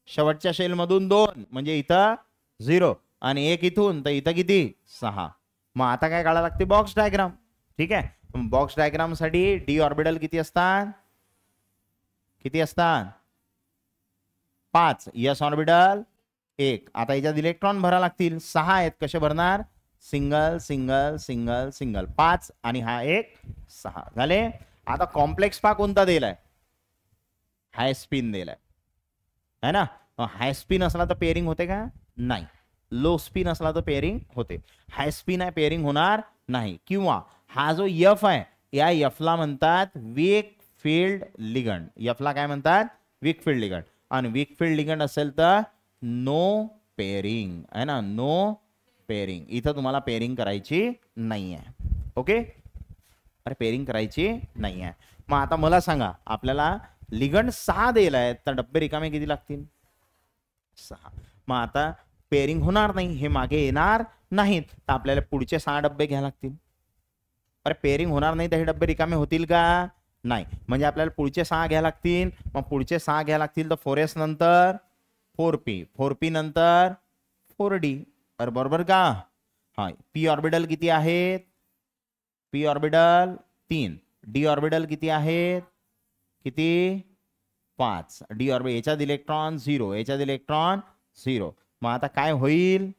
शेवटच्या शेल मधून 2 म्हणजे इथं 0 आणि 1 इथून तर इथं किती 6. मग आता काय काढायला लागते बॉक्स डायग्राम. ठीक आहे बॉक्स डायग्राम साठी d ऑर्बिटल किती असतात 5 s ऑर्बिटल 1. आता याच्यात इलेक्ट्रॉन भरा लागतील 6 आहेत. कसे भरणार सिंगल सिंगल सिंगल सिंगल 5 आणि हा 1 6 झाले. आता कॉम्प्लेक्स पा कोणता दिलाय हाय स्पिन दिलाय है ना. हाय स्पिन असला तर पेअरिंग होते का नाही. लो स्पिन असला तर पेअरिंग होते. हाय स्पिन आहे पेअरिंग होणार नाही. किंवा हा जो F आहे या F ला म्हणतात वीक फील्ड लिगंड. F ला काय म्हणतात वीक फील्ड लिगंड. आणि वीक फील्ड लिगंड असेल तर नो पेअरिंग है ना. No pairing. इथं तुम्हाला पेअरिंग करायची नाही आहे. ओके अरे पेअरिंग करायची नाही आहे. मग आता मला सांगा आपल्याला लिगंड 6 दिलाय तर डब्बे रिकामे किती लागतील 6. मग आता पेअरिंग होणार नाही हे मागे येणार नाहीत तर आपल्याला पुढचे 6 डब्बे घ्यावे लागतील. अरे पेअरिंग होणार नाही तर हे डब्बे रिकामे होतील का नाही. म्हणजे आपल्याला पुढचे 6 घ्यावे लागतील. मग पुढचे 6 घ्यावे लागतील तर 4s नंतर 4p 4p नंतर 4d. अरे बरोबर का. हा p ऑर्बिटल किती आहेत p ऑर्बिटल 3. d ऑर्बिटल किती आहेत किती 5. d ऑर्बिटल याच्यात इलेक्ट्रॉन 0 याच्यात इलेक्ट्रॉन 0. मग आता काय होईल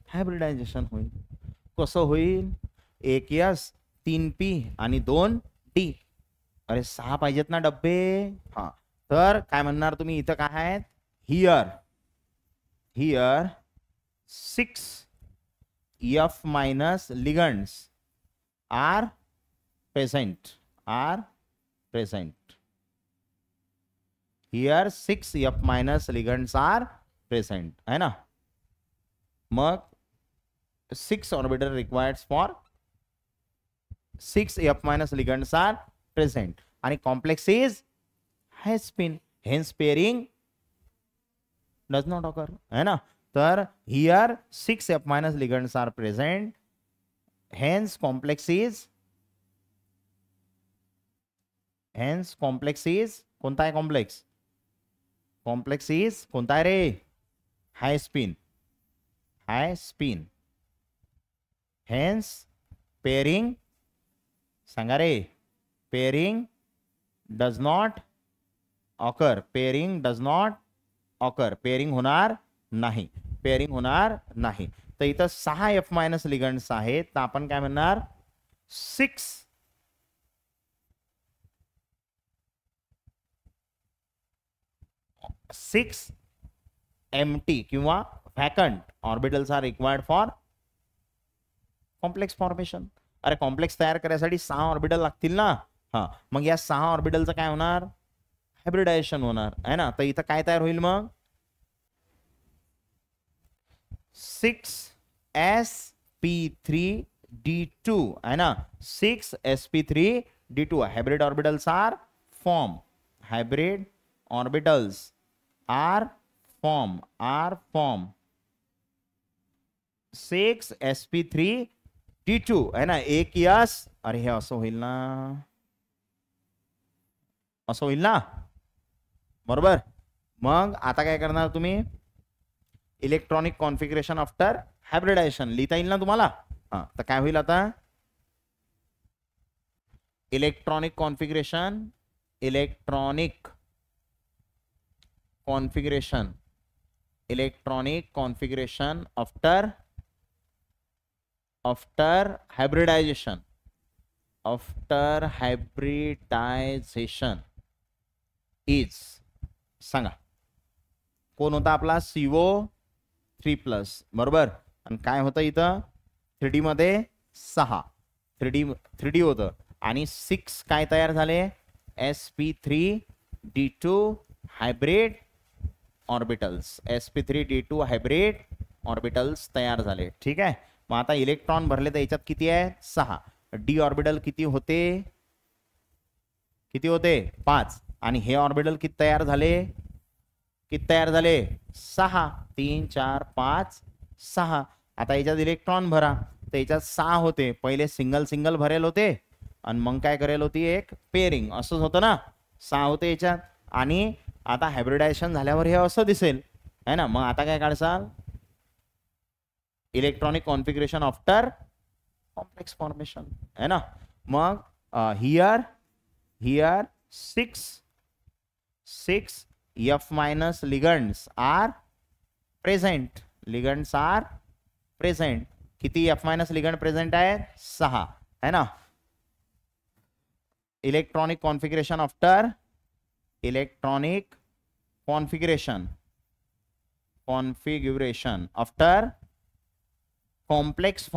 हायब्रिडायझेशन होईल. कसं होईल 1s 3p आणि 2d. अरे 6 पाहिजेत ना डब्बे. हा तर काय म्हणणार तुम्ही इथं काय आहेत here 6 F minus ligands are present. Here 6 F minus ligands are present है ना. मग 6 orbital required for 6 F minus ligands are present आणि complex is has been, hence pairing does not occur, है ना. तर here 6 F minus ligands are present, hence complex is कोणता आहे कॉम्प्लेक्स? कॉम्प्लेक्स इज कोणता आहे रे? High spin. हेन्स पेअरिंग सांगा रे. Pairing does not occur. Pairing होणार नाही. तर इथं 6 F मायनस लिगंड्स आहेत, तर आपण काय म्हणणार? 6 empty किंवा vacant orbitals are required for complex formation. अरे कॉम्प्लेक्स तयार करायसाठी 6 ऑर्बिटल लागतील ना. हा, मग या 6 ऑर्बिटलचं काय होणार? हायब्रिडायझेशन होणार, है ना. तर इथं काय तयार होईल मग? 6sp3d2 है ना. 6sp3d2 hybrid orbitals are formed. 6sp3d2 है ना. एक यस. अरे हे असं होईल ना, बरोबर. मग आता काय करणार तुम्ही? इलेक्ट्रॉनिक कॉन्फिगरेशन आफ्टर हायब्रिडायझेशन लिहिता येईल ना तुम्हाला. हा, तर काय होईल आता? Electronic configuration after hybridisation is सांगा कोण होता आपला? CO3+, बरोबर. आणि काय होतं इथं? 3D मध्ये 6 3D होतं आणि 6 काय तयार झाले? sp3d2 हायब्रिड ऑर्बिटल्स तयार झाले. ठीक आहे. मग आता इलेक्ट्रॉन भरले तर याच्यात किती आहे? 6. डी ऑर्बिटल किती होते? 5. आणि हे ऑर्बिटल किती तयार झाले? 6. 3 4 5 6. आता याच्यात इलेक्ट्रॉन भरा, तर याच्यात 6 होते. पहिले सिंगल भरेल होते आणि मग काय करेल होती? एक पेअरिंग. असंच होतं ना. 6 होते याच्यात आणि आता हायब्रिडायझेशन झाल्यावर हे असं दिसेल, है ना. मग आता काय काढसाल? Electronic configuration after complex formation, है ना. मग here 6 F minus ligands are present. किती F minus ligand प्रेझेंट आहे? 6, है ना. Electronic configuration after complex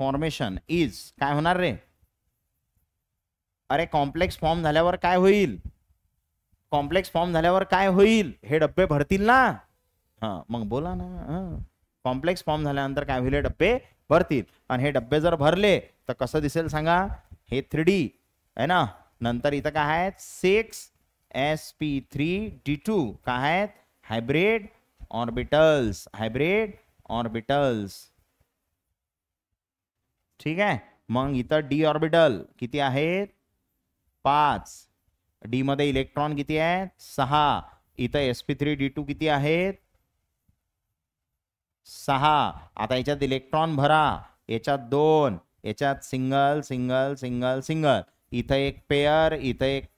formation is काय होणार रे? अरे कॉम्प्लेक्स फॉर्म झाल्यावर काय होईल? हे डब्बे भरतील ना. हा, मग बोला ना. कॉम्प्लेक्स फॉर्म झाल्यानंतर काय होईल? डब्बे भरतील. आणि हे डब्बे जर भरले तर कसं दिसेल सांगा? हे 3D आहे ना. नंतर इथं काय आहेत? 6sp3d2 काय आहेत? Hybrid orbitals. ठीक आहे. मग इथं डी ऑर्बिटल किती आहेत? 5. डी मध्ये इलेक्ट्रॉन किती आहेत? 6. इथं sp3d2 किती आहेत? 6. आता याच्यात इलेक्ट्रॉन भरा. याच्यात 2, याच्यात सिंगल. इथं एक पेयर, इथं एक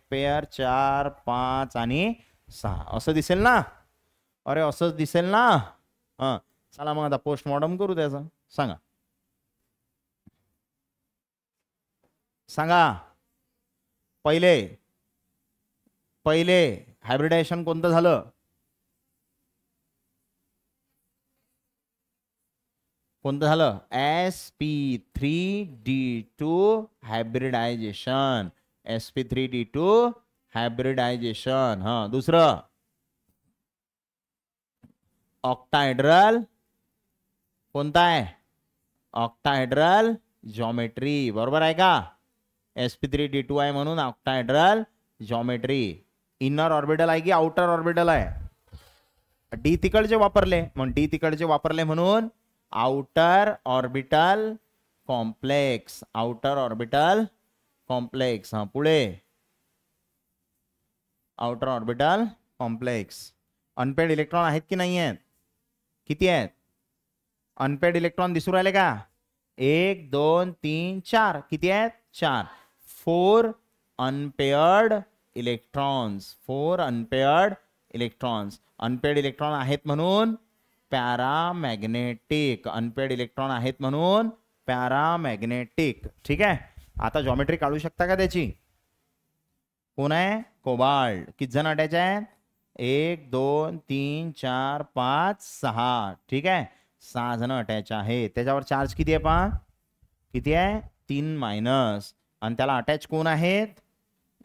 पेयर, 4 5 आणि 6 असं दिसेल ना. अरे असंच दिसेल ना. हा, चला मग आता पोस्टमॉर्टम करू त्याचं. सांगा पहिले हायब्रिडायझेशन कोणतं झालं? sp3d2 hybridisation. हा, दुसरं ऑक्टाहेड्रल कोणता आहे? ऑक्टाहेड्रल जॉमेट्री, बरोबर आहे का? sp3d2 आहे म्हणून ऑक्टाहेड्रल जॉमेट्री. इनर ऑर्बिटल आहे की आउटर ऑर्बिटल आहे? डी तिकडचे वापरले म्हणून डी तिकडचे वापरले म्हणून outer orbital complex. Outer orbital complex. हा पुढे outer orbital complex. Unpaired electron आहेत की नाही आहेत? किती आहेत अनपेड इलेक्ट्रॉन? दिसू राहिले का? 1 2 3 4. किती आहेत? 4. 4 unpaired electrons. 4 unpaired electrons. Unpaired electron आहेत म्हणून पॅरामॅग्नेटिक. अनपेड इलेक्ट्रॉन आहेत म्हणून पॅरामॅग्नेटिक. ठीक आहे. आता जॉमेट्री काढू शकता का त्याची? कोण आहे? कोबाल्ट. किती जण अटॅच आहेत? 1 2 3 4 5 6. ठीक आहे. 6 जण अटॅच आहे. त्याच्यावर चार्ज किती आहे पहा? किती आहे? 3 मायनस. आणि त्याला अटॅच कोण आहेत?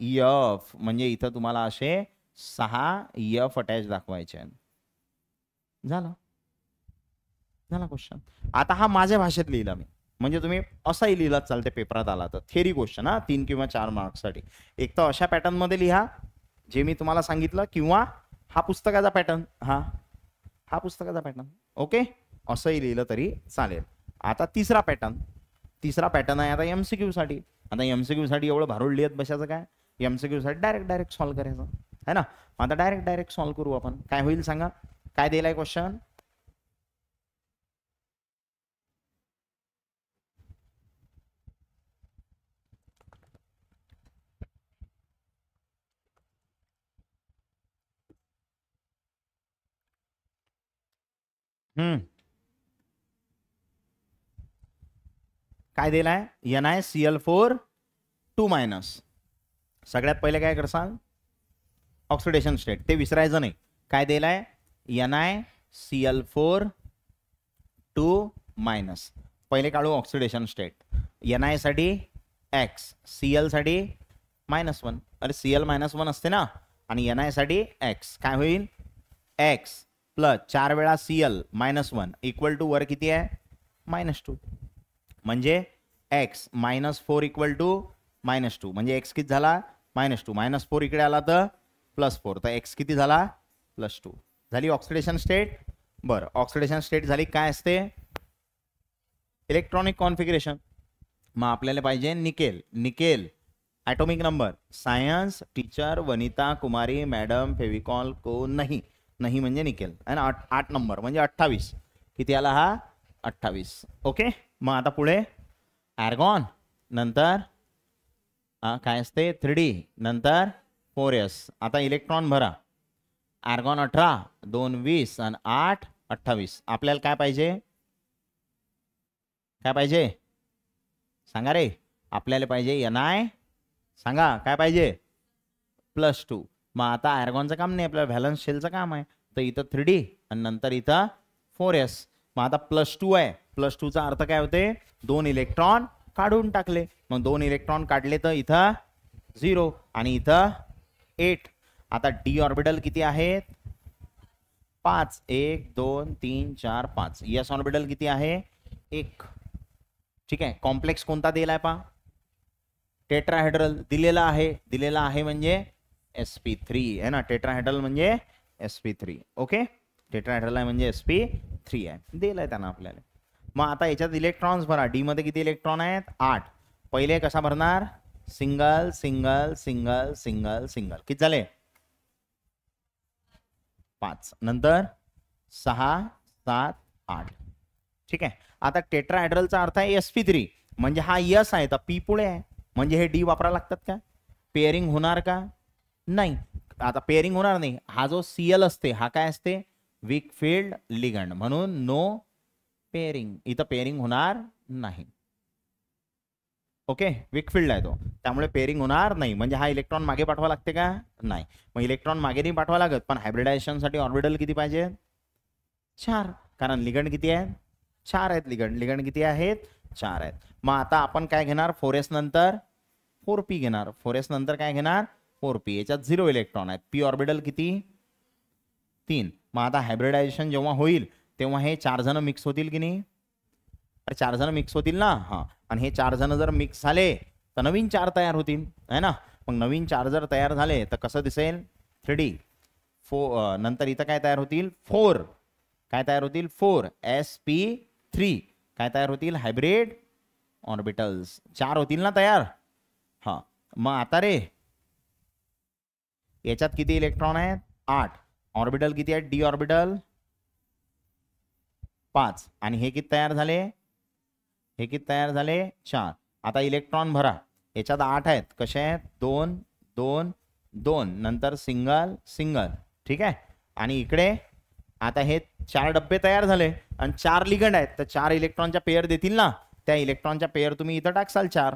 एफ. म्हणजे इथं तुम्हाला असे 6 एफ अटॅच दाखवायचे आहेत. झालं क्वेश्चन. आता हा माझ्या भाषेत लिहिला मी, म्हणजे तुम्ही असाही लिहिला चालते पेपरात आला तर. थेरी क्वेश्चन हा 3 किंवा 4 मार्क्ससाठी. एक तर अशा पॅटर्न मध्ये लिहा जे मी तुम्हाला सांगितलं, किंवा हा पुस्तकाचा पॅटर्न. हा पुस्तकाचा पॅटर्न. ओके, असंही लिहिलं तरी चालेल. आता तिसरा पॅटर्न आहे आता एमसीक्यू साठी. आता एमसीक्यू साठी एवढं भारूड लिहत बसायचं काय? एमसीक्यू साठी डायरेक्ट सॉल्व्ह करायचं है ना. आता डायरेक्ट सॉल्व्ह करू आपण. काय होईल सांगा? काय दिलाय क्वेश्चन? काय दिलाय? NiCl4 2-. सगळ्यात पहिले काय करसाल? Oxidation state. ते विसरायचं नाही. काय दिलाय? NiCl4 2-. पहिले काढू ऑक्सिडेशन स्टेट. Na साठी x, Cl साठी -1. अरे Cl -1 असते ना. आणि Na साठी x. काय होईल? x प्लस 4 वेळा Cl -1 इक्वल टू वर किती आहे? -2. म्हणजे x -4 इक्वल टू -2. म्हणजे x किती झाला? -2. -4 इकडे आला तर +4. तर x किती झाला? +2. झाली ऑक्सिडेशन स्टेट. बरं, ऑक्सिडेशन स्टेट झाली. काय असते? Electronic configuration. मग आपल्याला पाहिजे nickel. Atomic number. Science teacher Vanita Kumari madam Fevicol को नाही म्हणजे निकेल आहे ना. 8 नंबर म्हणजे 28. किती आला हा? 28. ओके. मग आता पुढे आर्गॉन, नंतर काय असते? 3D, नंतर 4s. आता इलेक्ट्रॉन भरा. आर्गॉन 18, 2 20 आणि 8 28. आपल्याला काय पाहिजे? सांगा रे. आपल्याला पाहिजे Ni. सांगा काय पाहिजे? +2. मग आता आर्गॉनचं काम नाही, आपल्याला व्हॅलन्स शेलचं काम आहे. तर इथं 3D आणि नंतर इथं 4s. मग आता +2 आहे. +2चा अर्थ काय होते? 2 इलेक्ट्रॉन काढून टाकले. मग 2 इलेक्ट्रॉन काढले तर इथं 0 आणि इथं 8. आता डी ऑर्बिटल किती आहेत? 5. 1 2 3 4 5. एस ऑर्बिटल किती आहे? 1. ठीक आहे. कॉम्प्लेक्स कोणता दिलाय पहा? टेट्राहेड्रल दिलेला आहे म्हणजे sp3 आहे ना. टेट्राहेड्रल म्हणजे sp3. ओके, टेट्राहेड्रल आहे म्हणजे sp3 आहे. दिलाय त्यांना आपल्याला. मग आता याच्यात इलेक्ट्रॉन्स भरा. डी मध्ये किती इलेक्ट्रॉन आहेत? 8. पहिले कसा भरणार? सिंगल. किती झाले? 5. नंतर 6 7 8. ठीक आहे. आता टेट्राहेड्रलचा अर्थ आहे sp3. म्हणजे हा यस आहे तर पी पुढे आहे. म्हणजे हे डी वापरायला लागतात का? पेअरिंग होणार का? नाही. आता पेअरिंग होणार नाही. हा जो Cl असते हा काय असते? Weak field ligand. म्हणून नो पेअरिंग. इथं पेअरिंग होणार नाही. ओके, वीक फील्ड आहे तो, त्यामुळे पेअरिंग होणार नाही. म्हणजे हा इलेक्ट्रॉन मागे पाठवा लागते का? नाही. मग इलेक्ट्रॉन मागे नाही पाठवा लागत. पण हायब्रिडायझेशन साठी ऑर्बिटल किती पाहिजे? 4. कारण लिगंड किती आहेत? 4 आहेत. लिगंड किती आहेत? 4 आहेत. मग आता आपण काय घेणार? 4s नंतर 4p घेणार. 4s नंतर काय घेणार? 4p. याच्यात 0 इलेक्ट्रॉन आहेत. पी ऑर्बिटल किती? 3. मग आता हायब्रिडायझेशन जेव्हा होईल तेव्हा हे 4 जण मिक्स होतील की नाही? अरे 4 जण मिक्स होतील ना. हा, आणि हे 4 जण जर मिक्स झाले तर नवीन 4 तयार होतील, है ना. मग नवीन 4 जर तयार झाले तर कसं दिसेल? 3D. नंतर इथं काय तयार होतील? 4. काय तयार होतील? 4 sp3. काय तयार होतील? हायब्रिड ऑर्बिटल्स 4 होतील ना तयार. हा, मग आता रे याच्यात किती इलेक्ट्रॉन आहेत? 8. ऑर्बिटल किती आहेत? D orbital 5. आणि हे किती तयार झाले? हे किती तयार झाले? 4. आता इलेक्ट्रॉन भरा. याच्यात 8 आहेत. कसे आहेत? 2 2 2. नंतर सिंगल सिंगल. ठीक आहे. आणि इकडे आता हे 4 डब्बे तयार झाले आणि 4 लिगंड आहेत, तर 4 इलेक्ट्रॉनच्या पेयर देतील ना. त्या इलेक्ट्रॉनच्या पेयर तुम्ही इथं टाकसाल 4.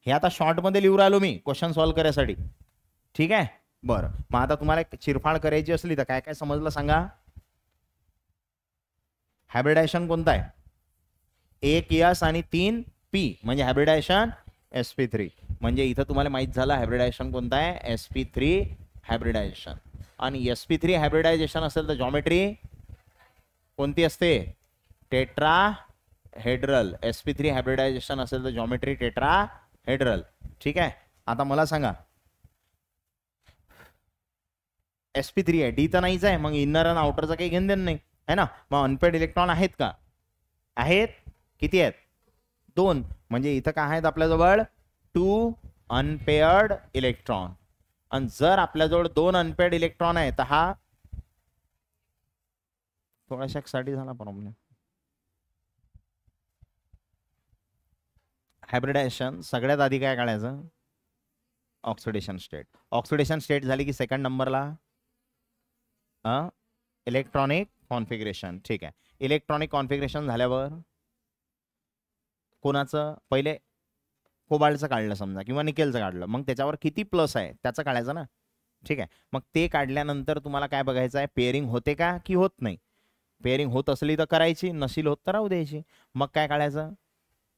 हे आता शॉर्टमध्ये लिहू राहिलो मी क्वेश्चन सॉल्व्ह करण्यासाठी. ठीक आहे. बरं, मग आता तुम्हाला चिरफाड करायची असली तर काय काय समजलं सांगा? हायब्रिडायझेशन कोणतं आहे? 1 S आणि 3 P म्हणजे हायब्रिडायझेशन sp3. म्हणजे इथं तुम्हाला माहित झालं हायब्रिडायझेशन कोणतं आहे? sp3 hybridisation. आणि sp3 हायब्रिडायझेशन असेल तर जॉमेट्री कोणती असते? टेट्राहेड्रल. sp3 हायब्रिडायझेशन असेल तर जॉमेट्री टेट्राहेड्रल. ठीक आहे. आता मला सांगा sp3 आहे, डी तर नाहीच आहे, मग इनर आणि आउटरचा काही घेणं देणं नाही, है ना. मग अनपेड इलेक्ट्रॉन आहेत का? आहेत. किती आहेत? 2. म्हणजे इथं काय आहेत आपल्याजवळ? 2 अनपेअर्ड इलेक्ट्रॉन. आणि जर आपल्याजवळ 2 अनपेअर्ड इलेक्ट्रॉन आहे तर हा थोड्याशा साठी झाला प्रॉब्लेम. हायब्रिडायझेशन सगळ्यात आधी काय काढायचं? Oxidation state. ऑक्सिडेशन स्टेट झाली की सेकंड नंबरला इलेक्ट्रॉनिक कॉन्फिगरेशन. ठीक आहे. इलेक्ट्रॉनिक कॉन्फिगरेशन झाल्यावर कोणाचं? पहिले कोबाल्टचं काढलं समजा किंवा निकेलचं काढलं, मग त्याच्यावर किती प्लस आहे त्याचं काढायचं ना. ठीक आहे. मग ते काढल्यानंतर तुम्हाला काय बघायचं आहे? पेअरिंग होते का की होत नाही. पेअरिंग होत असली तर करायची, नशील होत तर राहू द्यायची. मग काय काढायचं?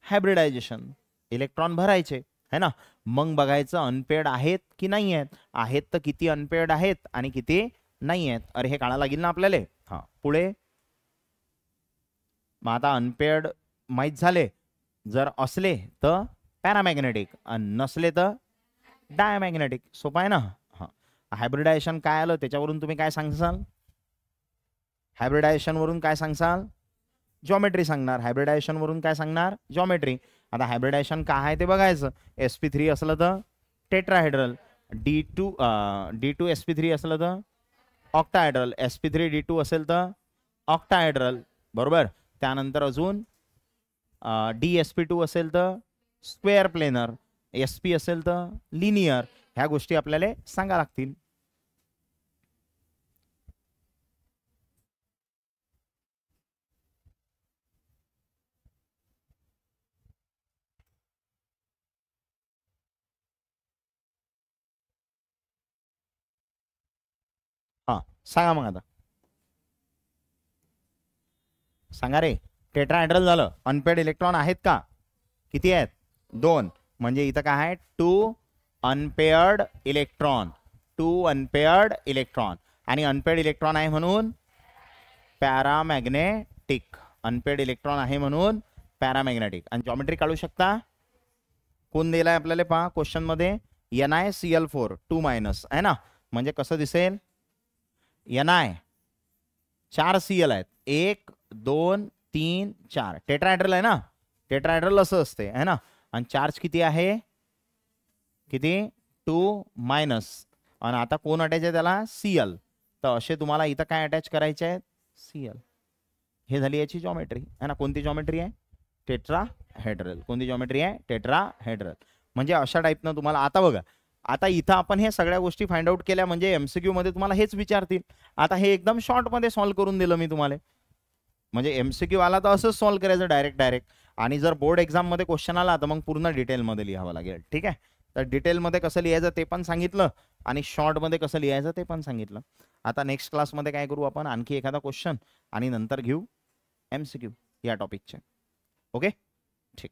हायब्रिडायझेशन. इलेक्ट्रॉन भरायचे, है ना. मग बघायचं अनपेड आहेत की नाही आहेत. आहेत तर किती अनपेड आहेत आणि किती नाही आहेत. अरे हे काढायला लागेल ना आपल्याला. हा, पुढे मग आता अनपेड माहीत झाले. जर असले तर पॅरामॅग्नेटिक आणि नसले तर डायमॅग्नेटिक. सोपं आहे ना. हा, हायब्रिडायझेशन काय आलं त्याच्यावरून तुम्ही काय सांगसाल? हायब्रिडायझेशन वरून काय सांगसाल? जॉमेट्री सांगणार. हायब्रिडायझेशन वरून काय सांगणार? जॉमेट्री. आता हायब्रिडायझेशन काय आहे ते बघायचं. sp3 असलं तर टेट्राहेड्रल. D2 sp3 असलं तर ऑक्टाहेड्रल. sp3 D2 असेल तर ऑक्टाहेड्रल. बरोबर. त्यानंतर अजून dsp2 असेल तर स्क्वेअर प्लेनर. sp असेल तर लिनियर. ह्या गोष्टी आपल्याला सांगा लागतील. हा, सांगा मग आता. सांगा रे. टेट्राहेड्रल झालं. अनपेड इलेक्ट्रॉन आहेत का? किती आहेत? 2. म्हणजे इथं काय आहे? 2 अनपेअर्ड इलेक्ट्रॉन. 2 unpaired electron. आणि अनपेड इलेक्ट्रॉन आहे म्हणून पॅरामॅग्नेटिक. अनपेड इलेक्ट्रॉन आहे म्हणून पॅरामॅग्नेटिक. आणि जॉमेट्री काढू शकता. कोण दिलाय आपल्याला पहा क्वेश्चन मध्ये? NiCl4 2 मायनस आहे ना. म्हणजे कसं दिसेल? Ni 4 Cl आहेत. 1 2 3 4. टेट्राहेड्रल आहे ना. टेट्राहेड्रल असं असते, है ना. आणि चार्ज किती आहे? किती? 2 मायनस. आणि आता कोण अटॅच आहे त्याला? Cl. तर असे तुम्हाला इथं काय अटॅच करायचे आहेत? Cl. हे झाली याची जॉमेट्री, है ना. कोणती जॉमेट्री आहे? टेट्राहेड्रल. कोणती जॉमेट्री आहे? टेट्राहेड्रल. म्हणजे अशा टाईपनं तुम्हाला आता बघा. आता इथं आपण हे सगळ्या गोष्टी फाइंड आउट केल्या म्हणजे एमसीक्यू मध्ये तुम्हाला हेच विचारतील. आता हे एकदम शॉर्ट मध्ये सॉल्व्ह करून दिलं मी तुम्हाला. म्हणजे एमसीक्यू आला तर असंच सॉल्व्ह करायचं डायरेक्ट. आणि जर बोर्ड एक्झाम मध्ये क्वेश्चन आला तर मग पूर्ण डिटेलमध्ये लिहावं लागेल. ठीक आहे. तर डिटेलमध्ये कसं लिहायचं ते पण सांगितलं आणि शॉर्टमध्ये कसं लिहायचं ते पण सांगितलं. आता नेक्स्ट क्लासमध्ये काय करू आपण? आणखी एखादा क्वेश्चन आणि नंतर घेऊ एमसीक्यू या टॉपिकचे. ओके, ठीक.